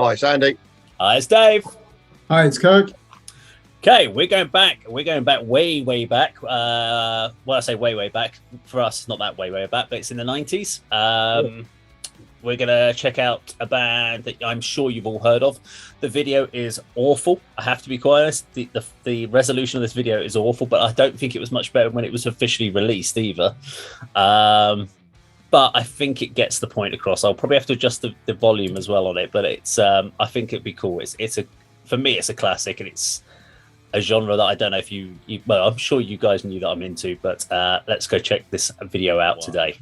Hi, it's Andy. Hi, it's Dave. Hi, it's Kirk. Okay, we're going back. We're going back way back. Well, I say way back. For us, it's not that way back, but it's in the 90s. We're going to check out a band that I'm sure you've all heard of. The video is awful. I have to be quite honest. The resolution of this video is awful, but I don't think it was much better when it was officially released either. But I think it gets the point across. I'll probably have to adjust the volume as well on it, but it's I think it'd be cool. For me, it's a classic, and it's a genre that I don't know if you well, I'm sure you guys knew that I'm into, but let's go check this video out today.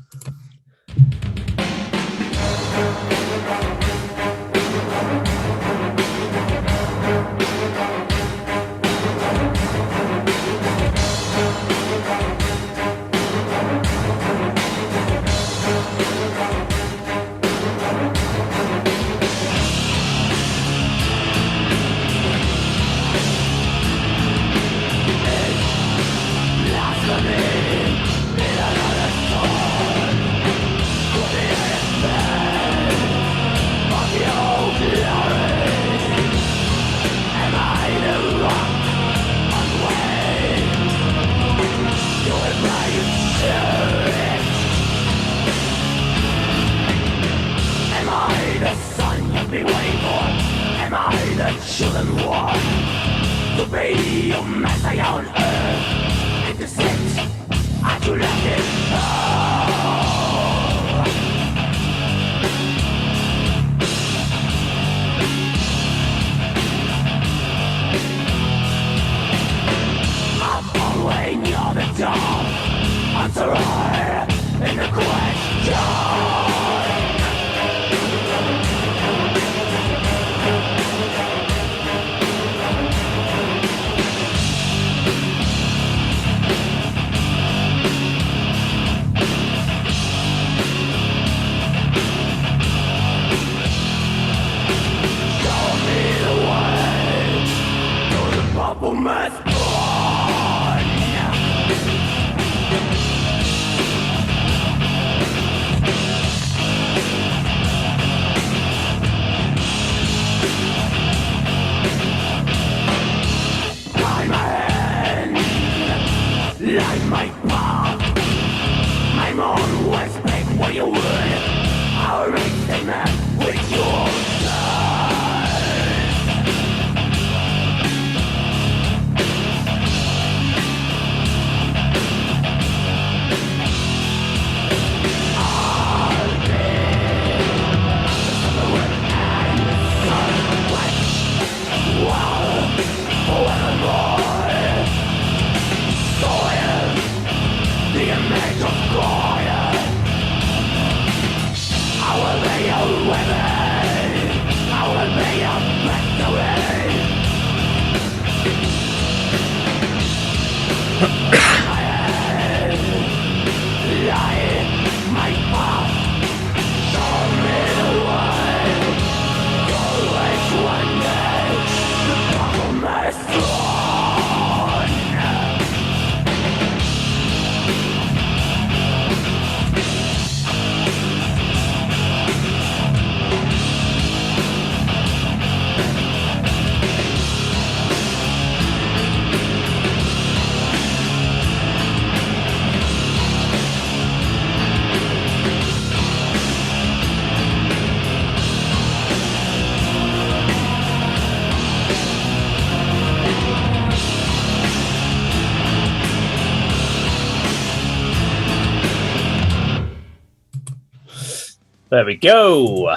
There we go.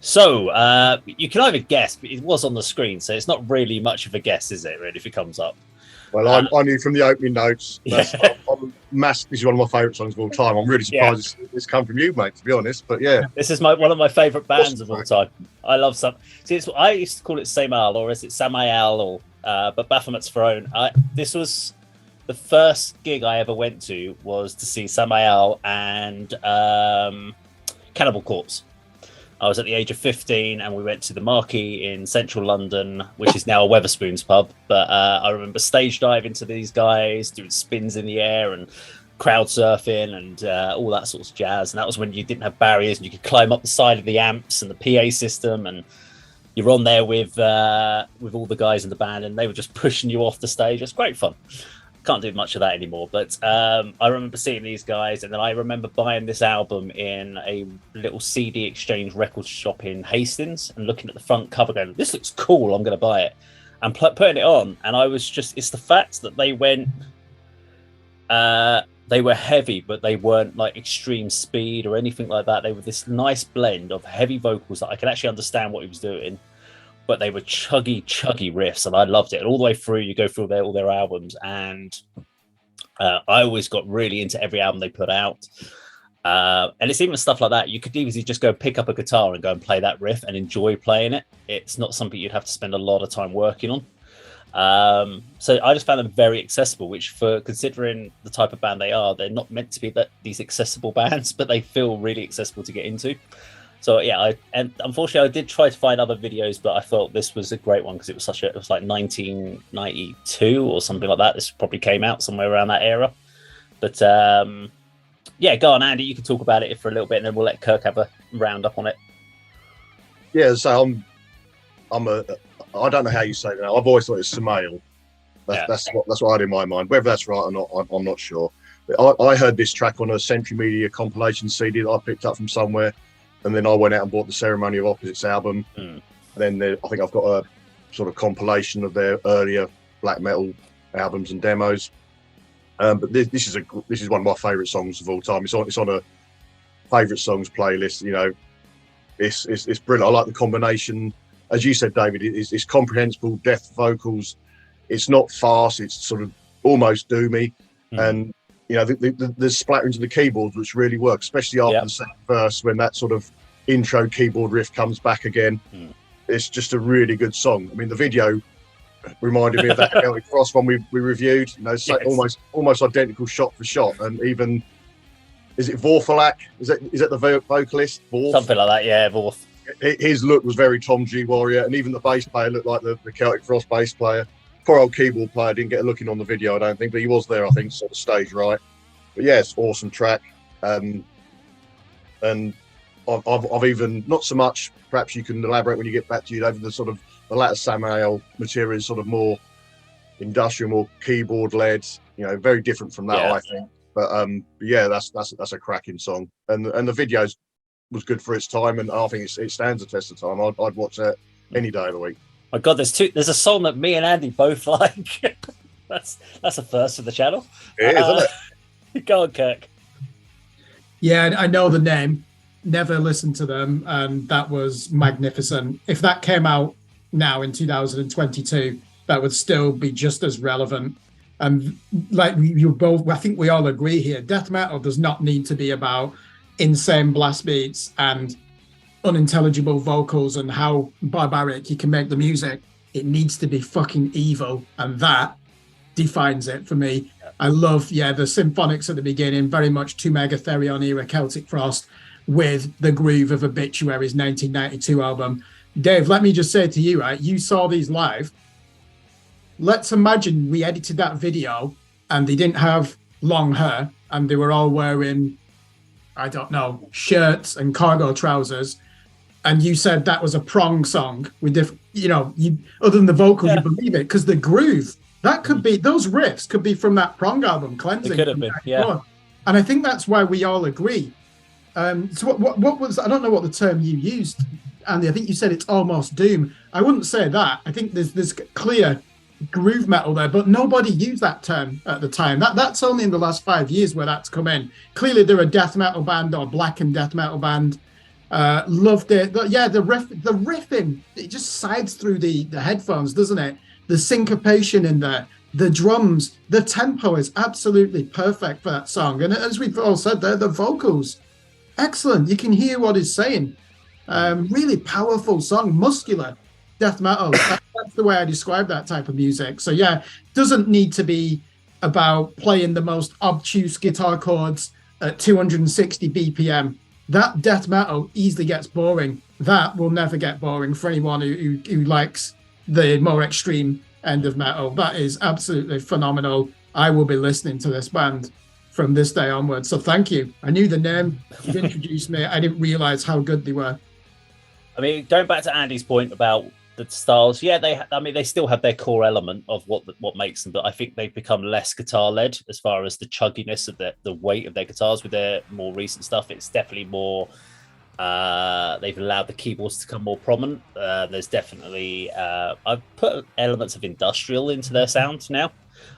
So you can either guess, but it was on the screen, so it's not really much of a guess, is it? Really, if it comes up. Well, I knew from the opening notes. This is one of my favourite songs of all time. I'm really surprised it's come from you, mate. To be honest, but yeah, this is one of my favourite bands of all time. I love some. See, I used to call it Samael, or is it Samael, or but Baphomets throne. This was the first gig I ever went to was to see Samael and Cannibal Corpse. I was at the age of 15 and we went to the Marquee in central London, which is now a Wetherspoons pub. But I remember stage diving to these guys, doing spins in the air and crowd surfing and all that sorts of jazz. And that was when you didn't have barriers and you could climb up the side of the amps and the PA system. And you're on there with all the guys in the band, and they were just pushing you off the stage. It's great fun. Can't do much of that anymore, but I remember seeing these guys, and then I remember buying this album in a little CD exchange record shop in Hastings and looking at the front cover going, this looks cool, I'm going to buy it, and putting it on. And I was just, it's the fact that they went, they were heavy, but they weren't like extreme speed or anything like that. They were this nice blend of heavy vocals that I could actually understand what he was doing, but they were chuggy riffs, and I loved it. And all the way through, you go through all their albums, and I always got really into every album they put out. And it's even stuff like that. You could easily just go pick up a guitar and go and play that riff and enjoy playing it. It's not something you'd have to spend a lot of time working on. So I just found them very accessible, which, for considering the type of band they are, they're not meant to be these accessible bands, but they feel really accessible to get into. So yeah, and unfortunately I did try to find other videos, but I thought this was a great one because it was like 1992 or something like that. This probably came out somewhere around that era. But yeah, go on, Andy. You can talk about it for a little bit, and then we'll let Kirk have a roundup on it. Yeah, so I don't know how you say that. I've always thought it's Samael. That's what I had in my mind. Whether that's right or not, I'm not sure. But I heard this track on a Century Media compilation CD that I picked up from somewhere. And then I went out and bought the Ceremony of Opposites album. And then I think I've got a sort of compilation of their earlier black metal albums and demos. But this is one of my favourite songs of all time. It's on a favourite songs playlist. You know, it's brilliant. I like the combination, as you said, David. It's comprehensible death vocals. It's not fast. It's sort of almost doomy, and you know, the splatterings of the keyboards, which really work, especially after the second verse when that sort of intro keyboard riff comes back again. It's just a really good song. I mean, the video reminded me of that Celtic Frost one we reviewed. You know, almost identical shot for shot. And even, is it Vorfalak? Is that the vocalist? Vorf? Something like that, yeah, Vorf. His look was very Tom G. Warrior, and even the bass player looked like the Celtic Frost bass player. Poor old keyboard player didn't get a look in on the video, I don't think, but he was there, I think, sort of stage right. But yeah, it's an awesome track. And I've even, not so much, perhaps you can elaborate when you get back to you, over the sort of the latter Samael material is sort of more industrial, more keyboard led, you know, very different from that, I think. But yeah, that's a cracking song. And the video was good for its time, and I think it stands the test of time. I'd watch that any day of the week. My God, there's a song that me and Andy both like. that's a first for the channel. It is, isn't it? Go on, Kirk. Yeah, I know the name. Never listened to them, and that was magnificent. If that came out now in 2022, that would still be just as relevant. And like you both, I think we all agree here, death metal does not need to be about insane blast beats and unintelligible vocals and how barbaric you can make the music. It needs to be fucking evil, and that defines it for me. I love the symphonics at the beginning, very much To Megatherion era Celtic Frost, with the groove of Obituary's 1992 album. Dave, let me just say to you, right, you saw these live. Let's imagine we edited that video and they didn't have long hair and they were all wearing, I don't know, shirts and cargo trousers, and you said that was a prong song with different, other than the vocals, you believe it, because the groove, that could be, those riffs could be from that prong album, Cleansing. It could have been, yeah. And I think that's why we all agree. So what was, I don't know what the term you used, Andy, I think you said it's almost doom. I wouldn't say that. I think there's clear groove metal there, but nobody used that term at the time. That's only in the last 5 years where that's come in. Clearly they're a death metal band or blackened death metal band. Loved it. Yeah, the riffing, it just sides through the headphones, doesn't it? The syncopation in there, the drums, the tempo is absolutely perfect for that song. And as we've all said there, the vocals, excellent. You can hear what he's saying. Really powerful song, muscular death metal. That's the way I describe that type of music. So yeah, doesn't need to be about playing the most obtuse guitar chords at 260 BPM. That death metal easily gets boring. That will never get boring for anyone who likes the more extreme end of metal. That is absolutely phenomenal. I will be listening to this band from this day onwards. So thank you. I knew the name. You introduced me. I didn't realize how good they were. I mean, going back to Andy's point about the styles, yeah, they still have their core element of what makes them, but I think they've become less guitar led as far as the chugginess of the weight of their guitars. With their more recent stuff, it's definitely more. They've allowed the keyboards to become more prominent. There's definitely I've put elements of industrial into their sound now.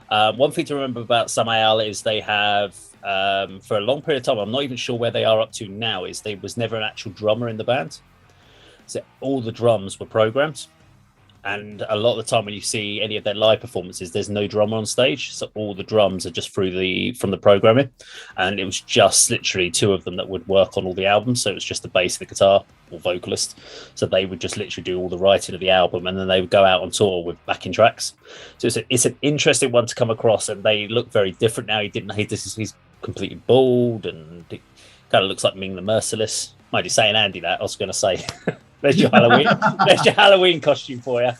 One thing to remember about Samael is they have for a long period of time, I'm not even sure where they are up to now, is there was never an actual drummer in the band. So all the drums were programmed, and a lot of the time when you see any of their live performances, there's no drummer on stage, so all the drums are just from the programming, and it was just literally two of them that would work on all the albums. So it was just the bass, the guitar, or vocalist. So they would just literally do all the writing of the album, and then they would go out on tour with backing tracks. So it's an interesting one to come across, and they look very different now. He's completely bald, and it kind of looks like Ming the Merciless. Might be saying Andy that I was going to say. There's your Halloween costume for you.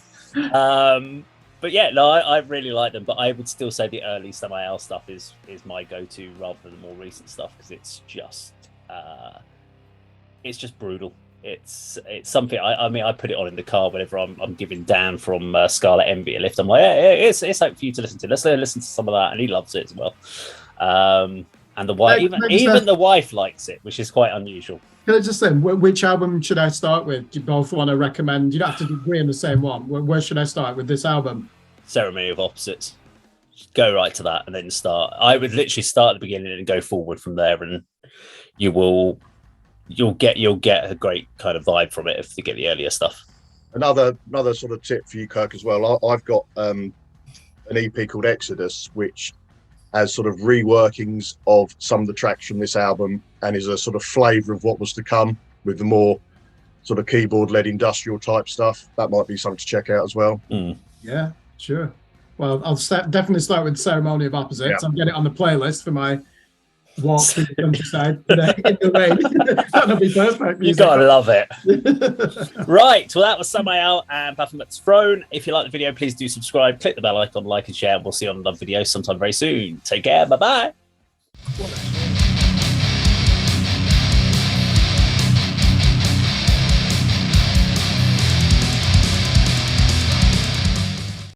But yeah, no, I really like them. But I would still say the early Samael stuff is my go-to rather than the more recent stuff, because it's just brutal. It's something. I mean, I put it on in the car whenever I'm giving Dan from Scarlet Envy a lift. I'm like, hey, it's something for you to listen to. Let's listen to some of that, and he loves it as well. And the wife, even the wife likes it, which is quite unusual. Can I just say, which album should I start with? Do you both want to recommend? You don't have to agree on the same one. Where should I start with this album? Ceremony of Opposites. Go right to that and then start. I would literally start at the beginning and go forward from there, and you'll get a great kind of vibe from it if you get the earlier stuff. Another sort of tip for you, Kirk, as well. I've got an EP called Exodus, which has sort of reworkings of some of the tracks from this album, and is a sort of flavour of what was to come with the more sort of keyboard-led industrial type stuff. That might be something to check out as well. Yeah, sure. Well, I'll definitely start with Ceremony of Opposites. Yeah. I'll get it on the playlist for my walk through the countryside in the rain. That'll be perfect. You gotta love it. Right, well, that was Samael and Baphomets Throne. If you like the video, please do subscribe, click the bell icon, like and share, and we'll see you on another video sometime very soon. Take care, bye-bye.